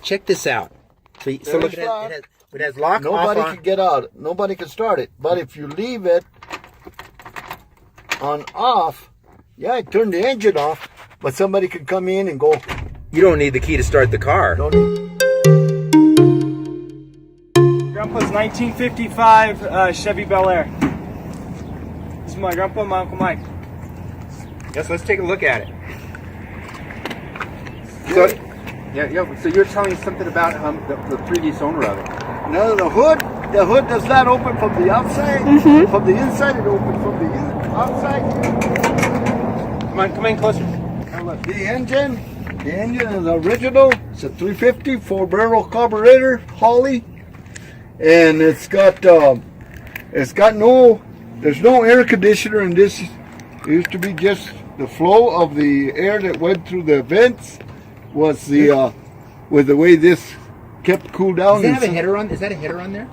check this out. So look at it. It has lock Nobody off on. can get out. Nobody can start it. But if you leave it on off, yeah, turn the engine off, but somebody can come in and go. You don't need the key to start the car. Don't need. Grandpa's 1955 Chevy Bel Air. This is my grandpa, my Uncle Mike. Yes, let's take a look at it. So, so you're telling us something about the previous owner of it. Now the hood does not open from the outside. From the inside, it opens from the outside. Come in closer. The engine is original. It's a 350 4-barrel carburetor, Holly, and there's no air conditioner in this. It used to be just the flow of the air that went through the vents was with the way this kept cool down. Does that have a header on? Is that a header on there?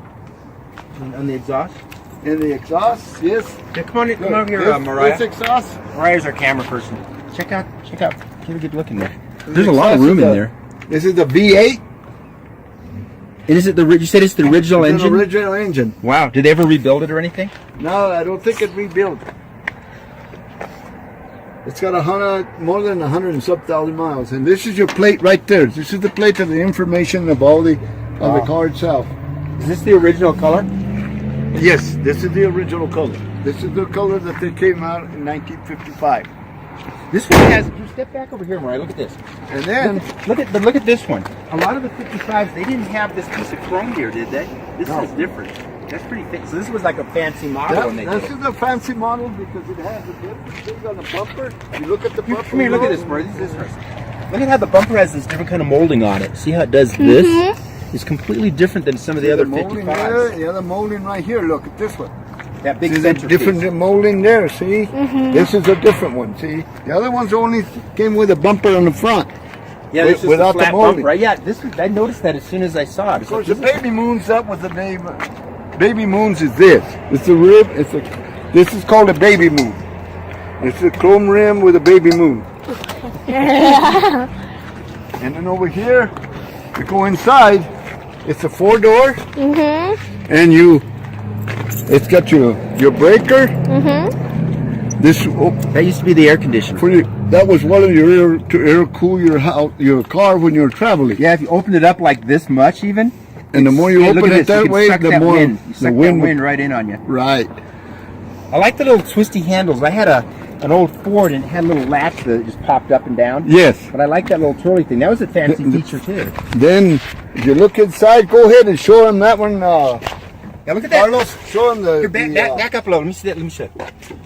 On the exhaust? In the exhaust, yes. Yeah, come over here, Mariah. This exhaust. Mariah's our camera person. Check out. Give a good look in there. There's a lot of room in there. This is the V8. And is it you said it's the original engine? The original engine. Wow. Did they ever rebuild it or anything? No, I don't think it rebuilt. It's got more than 100 and some thousand miles, and this is your plate right there. This is the plate of the information of all the car itself. Is this the original color? Yes, this is the original color. This is the color that they came out in 1955. This one has. You step back over here, Mariah. Look at this. And then look at this one. A lot of the 55s, they didn't have this piece of chrome here, did they? This is different. That's pretty thick. So this was like a fancy model. This is a fancy model because it has a different thing on the bumper. You look at the bumper. Come here, look at this, Mariah. This is interesting. Look at how the bumper has this different kind of molding on it. See how it does this? It's completely different than some of the other 55s. The other molding right here. Look at this one. That big different molding there. See, this is a different one. See, the other ones only came with a bumper on the front. Yeah, this is without the flat molding. bumper, right? Yeah, I noticed that as soon as I saw it. Of course, the Baby Moons. That was the name. Baby Moons is this. It's a rib. This is called a Baby Moon. It's a chrome rim with a Baby Moon. And then over here, you go inside. It's a 4-door. And it's got your breaker. That used to be the air conditioner. That was one of your to air cool your car when you're traveling. Yeah, if you open it up like this much, even. And the more you open it that way, the more the wind right in on you. Right. I like the little twisty handles. I had an old Ford and it had a little latch that just popped up and down. Yes. But I like that little twirly thing. That was a fancy feature too. Then, if you look inside, go ahead and show them that one. Yeah, look at that. Carlos, show them the... Back up a little. Let me see that. Let me show you.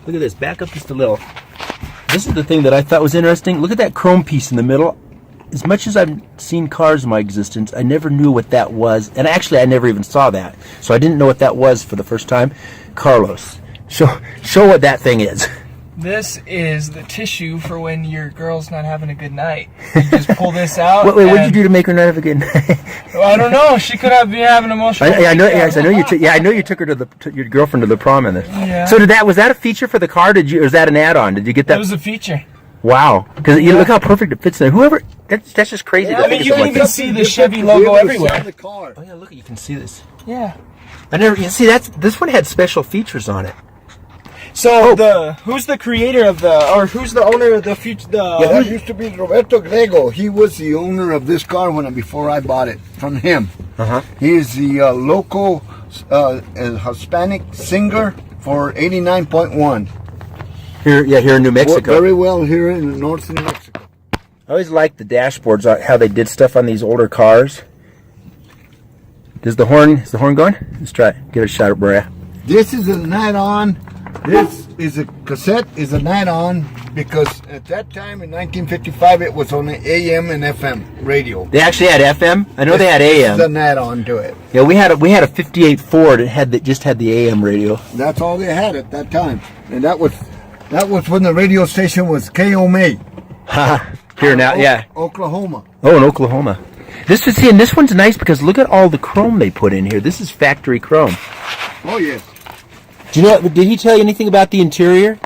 Look at this. Back up just a little. This is the thing that I thought was interesting. Look at that chrome piece in the middle. As much as I've seen cars in my existence, I never knew what that was. And actually, I never even saw that. So I didn't know what that was for the first time. Carlos, show what that thing is. This is the tissue for when your girl's not having a good night. You just pull this out. Wait, what did you do to make her not have a good night? Well, I don't know. She could be having emotional. I know. Yes, I know you. I know you took her to your girlfriend to the prom in this. Yeah. So was that a feature for the car? Or was that an add-on? Did you get that? It was a feature. Wow, because you look how perfect it fits in. That's just crazy. Yeah, I mean, you can even see the Chevy logo everywhere. The car. Oh yeah, look, you can see this. Yeah. You see this one had special features on it. So who's the creator of who's the owner of the future? That used to be Roberto Grego. He was the owner of this car before I bought it from him. He is the local Hispanic singer for 89.1. Here in New Mexico. Very well here in north New Mexico. I always liked the dashboards, how they did stuff on these older cars. Is the horn going? Let's try it. Give it a shot at Brea. This is an add-on. This is a cassette, is an add-on because at that time in 1955 it was on the AM and FM radio. They actually had FM. I know they had AM. This is an add-on to it. Yeah, we had a '58 Ford. It just had the AM radio. That's all they had at that time, and that was when the radio station was KOMA. Here now, yeah. Oklahoma. Oh, in Oklahoma. And this one's nice because look at all the chrome they put in here. This is factory chrome. Oh yes. Did he tell you anything about the interior?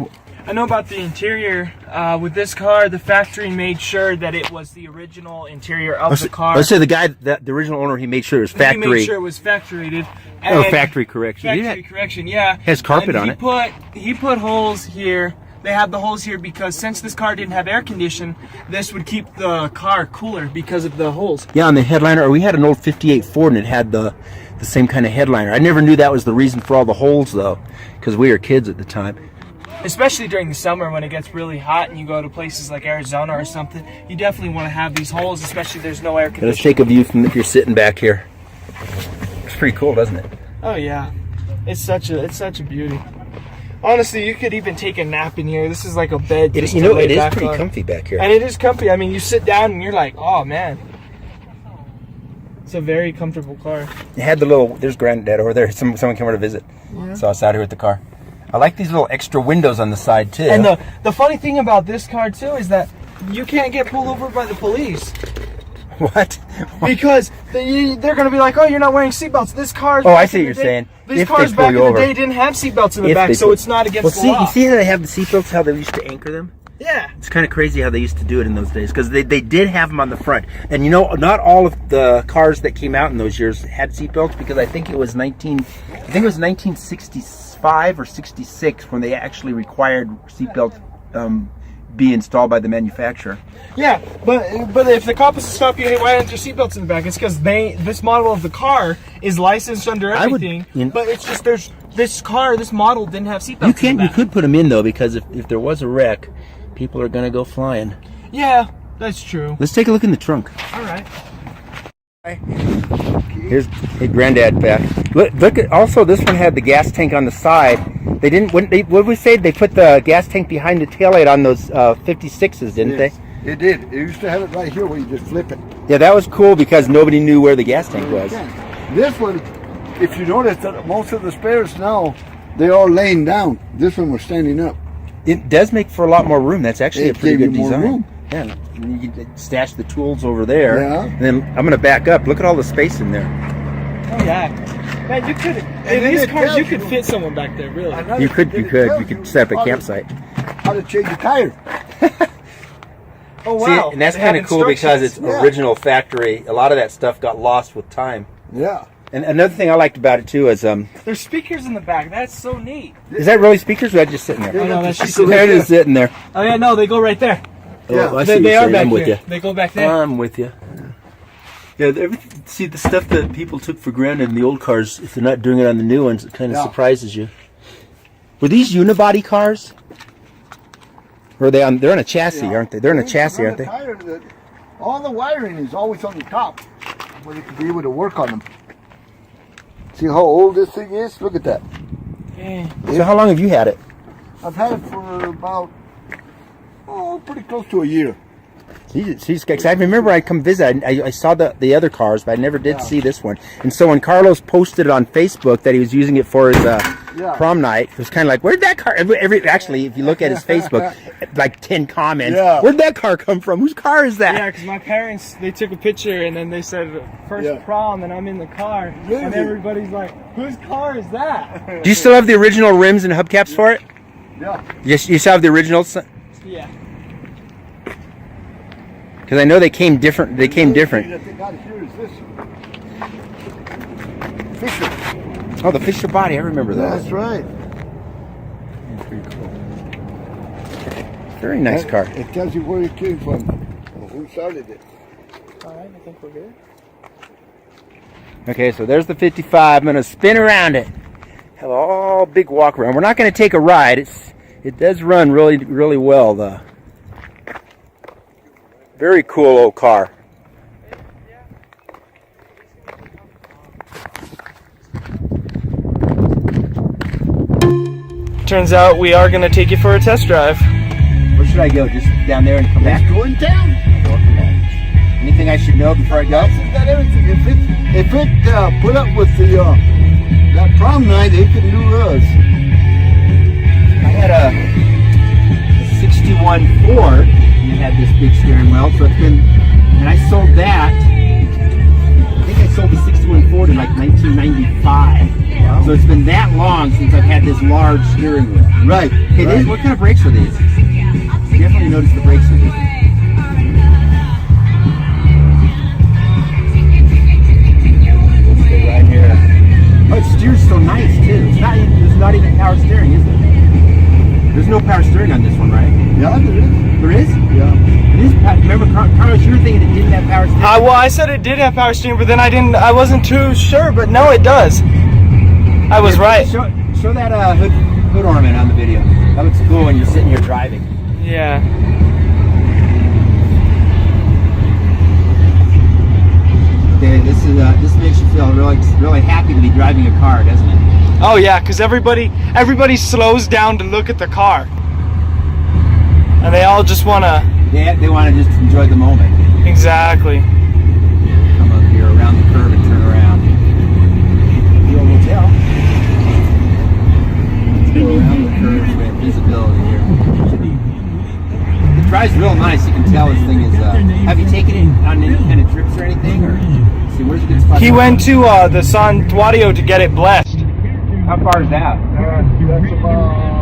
I know about the interior. With this car, the factory made sure that it was the original interior of the car. Let's say the guy, the original owner, he made sure it was factory. He made sure it was factory rated. Oh, factory correction. Factory correction, yeah. Has carpet on it. He put holes here. They have the holes here because since this car didn't have air condition, this would keep the car cooler because of the holes. Yeah, on the headliner. We had an old 58 Ford and it had the same kind of headliner. I never knew that was the reason for all the holes though, because we were kids at the time. Especially during the summer when it gets really hot and you go to places like Arizona or something, you definitely want to have these holes, especially if there's no air conditioning. Let's take a view from if you're sitting back here. It's pretty cool, doesn't it? Oh yeah, it's such a beauty. Honestly, you could even take a nap in here. This is like a bed. It is pretty comfy back here. And it is comfy. I mean, you sit down and you're like, oh man. It's a very comfortable car. It had the little, there's Granddad over there. Someone came over to visit. Yeah. So I was out here with the car. I like these little extra windows on the side too. And the funny thing about this car too is that you can't get pulled over by the police. What? Because they're going to be like, oh, you're not wearing seatbelts. This car's I see what you're saying. These cars back in the day didn't have seatbelts in the back, so it's not against the law. You see how they have the seatbelts, how they used to anchor them? Yeah. It's kind of crazy how they used to do it in those days, because they did have them on the front. And you know, not all of the cars that came out in those years had seatbelts, because I think it was 1965 or 66 when they actually required seatbelts be installed by the manufacturer. Yeah, but if the cop is to stop you, hey, why aren't your seatbelts in the back? It's because this model of the car is licensed under everything. But it's just this model didn't have seatbelts. You could put them in though, because if there was a wreck, people are gonna go flying. Yeah, that's true. Let's take a look in the trunk. All right. Here's Granddad back. Look at, also this one had the gas tank on the side. They didn't. What did we say? They put the gas tank behind the taillight on those 56s, didn't they? It did. It used to have it right here where you just flip it. Yeah, that was cool because nobody knew where the gas tank was. This one, if you notice that most of the spares now, they're all laying down. This one was standing up. It does make for a lot more room. That's actually a pretty good design. Room. Yeah, and you can stash the tools over there. Yeah. And then I'm going to back up. Look at all the space in there. Oh yeah. Man, you could. In these cars, you could fit someone back there. Really. You could set up a campsite. How to change a tire. Oh wow. See, and that's kind of cool because it's original factory. A lot of that stuff got lost with time. Yeah. And another thing I liked about it too is there's speakers in the back. That's so neat. Is that really speakers, or is that just sitting there? Oh no, that's just there it is sitting there. Oh yeah, no, they go right there. Yeah, I see they are back I'm with here. you. They go back there. I'm with you. Yeah, see the stuff that people took for granted in the old cars. If they're not doing it on the new ones, it kind of surprises you. Were these unibody cars? Or are they on? They're on a chassis, aren't they? They're on a chassis, aren't they? All the wiring is always on the top, where they could be able to work on them. See how old this thing is? Look at that. Yeah. So how long have you had it? I've had it for about, pretty close to a year. Because I remember I'd come visit. I saw the other cars, but I never did see this one. And so when Carlos posted it on Facebook that he was using it for his prom night, it was kind of like, where'd that car? Actually, if you look at his Facebook, like 10 comments. Yeah. Where'd that car come from? Whose car is that? Yeah, because my parents, they took a picture and then they said first prom, and I'm in the car, and everybody's like, whose car is that? Do you still have the original rims and hubcaps for it? Yeah. Yes, you still have the originals. Yeah. Because I know they came different. They came different. That they got here is this Fisher. Oh, the Fisher body. I remember that. That's right. That's pretty cool. Very nice car. It tells you where it came from. Who started it? All right, I think we're good. Okay, so there's the 55. I'm going to spin around it. Have all big walk around. We're not going to take a ride. It does run really, really well, though. Very cool old car. Turns out we are going to take you for a test drive. Where should I go? Just down there and come back? Go in town. Anything I should know before I go? It's got everything. If it put up with the that prom night, it can do us. I had a 61 Ford. And it had this big steering wheel, so it's been, and I sold that. I think I sold the 61 Ford in like 1995. Wow. So it's been that long since I've had this large steering wheel. Right. Okay, right. what kind of brakes are these? Definitely notice the brakes are different. We'll stay right here. Oh, it steers so nice too. There's not even power steering, is there? There's no power steering on this one, right? Yeah, there is. There is? Yeah. It is. Remember, Carlos, you were thinking it didn't have power steering. Well, I said it did have power steering, but then I wasn't too sure, but no, it does. I was right. Show that hood ornament on the video. That looks cool when you're sitting here driving. Yeah. Okay, this makes you feel really happy to be driving a car, doesn't it? Oh yeah, because everybody slows down to look at the car, and they all just wanna. They want to just enjoy the moment. Exactly. Come up here around the curve and turn around. The old hotel. Let's go around the curve so we have visibility here. It drives real nice. You can tell this thing is. Have you taken it on any kind of trips or anything? Or see, where's a good spot? He went to the Santuario to get it blessed. How far is that? That's about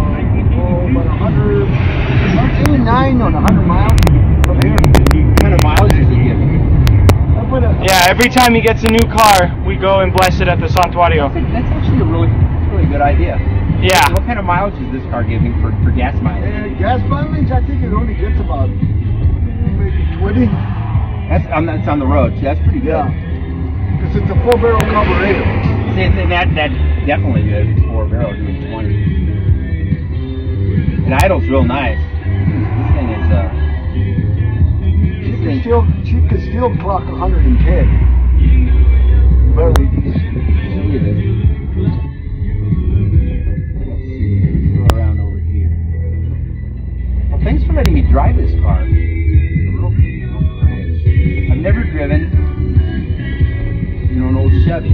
189 or 100 miles from here. What kind of mileage is it giving? Yeah, every time he gets a new car, we go and bless it at the Santuario. That's actually a really good idea. Yeah. What kind of mileage is this car giving for gas mileage? Gas mileage, I think it only gets about maybe 20. That's on the road. So that's pretty good. Yeah. Because it's a 4-barrel carburetor. And that definitely good. It's 4-barrel doing 20. And idle's real nice. This thing is She could still clock 110. Very easy. Look at this. Let's see. Let's go around over here. Well, thanks for letting me drive this car. I've never driven, an old Chevy.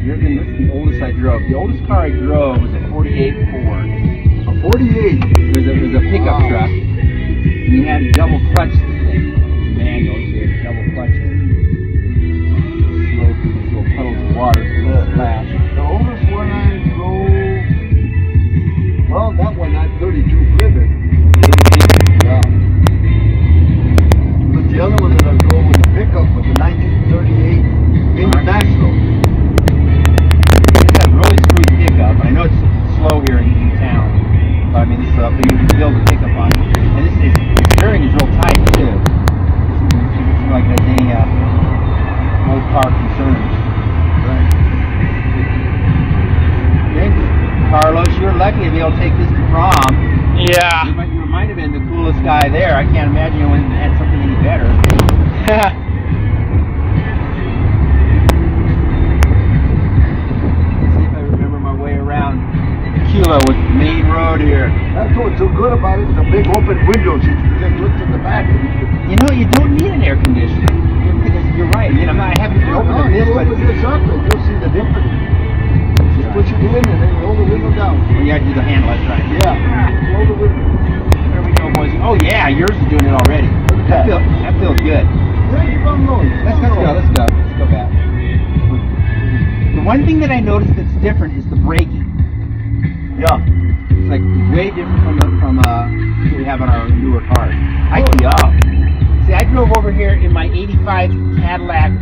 This is the oldest I drove. The oldest car I drove was a 48 Ford. A 48? It was a pickup truck. And you had to double clutch the thing. Manual, so you had to double clutch it. Slow through these little puddles of water so it doesn't splash. The oldest one I drove, well, that one had 32 Plymouth. Yeah. But the other one that I drove with the pickup was a 1938 International. Really smooth pickup. I know it's slow here in town, but I mean, but you can feel the pickup on it. And the steering is real tight too. It's like has any old car concerns. Right. Thanks, Carlos. You're lucky to be able to take this to prom. Yeah. You might have been the coolest guy there. I can't imagine you wouldn't have had something any better. Cuba with the main road here. That's what's so good about it, the big open windows. You can just look to the back. You know, you don't need an air conditioner. You're right. I haven't opened this, but open this up and you'll see the difference. Just push it in and then roll the window down. You have to do the handle, that's right. Yeah, roll the window. There we go, boys. Oh yeah, yours is doing it already. That feels good. Yeah, keep on going. Let's go back. The one thing that I noticed that's different is the braking. Yeah. It's like way different from what we have on our newer cars. See, I drove over here in my '85 Cadillac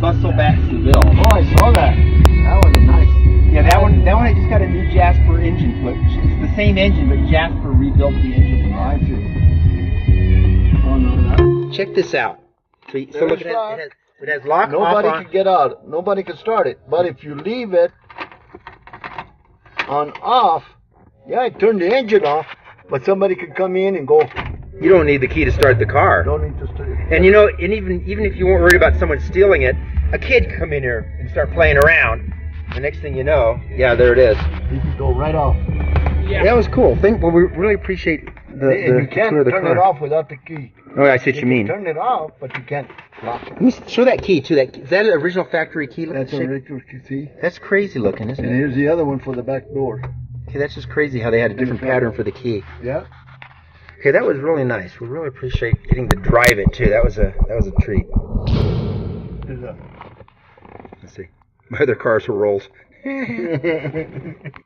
Bustleback Seville. Oh, I saw that. That was a nice. Yeah, that one I just got a new Jasper engine put. It's the same engine, but Jasper rebuilt the engine. Oh, I see. Oh no, check this out. So look at it. It has lock. Nobody can get out. Nobody can start it. But if you leave it on off, yeah, I turn the engine off, but somebody could come in and go. You don't need the key to start the car. Don't need to start it. And and even if you weren't worried about someone stealing it, a kid could come in here and start playing around. The next thing you know, yeah, there it is. You can go right off. Yeah, that was cool. We really appreciate the you can't tour of the turn car. it off without the key. Oh, I see what you mean. Can turn it off, but you can't lock it. Let me show that key too. Is that an original factory key? That's a regular key. That's crazy looking, isn't And it? here's the other one for the back door. Okay, that's just crazy how they had a different pattern for the key. Yeah. Okay, that was really nice. We really appreciate getting to drive it too. That was a treat. Let's see. My other cars were rolls. it.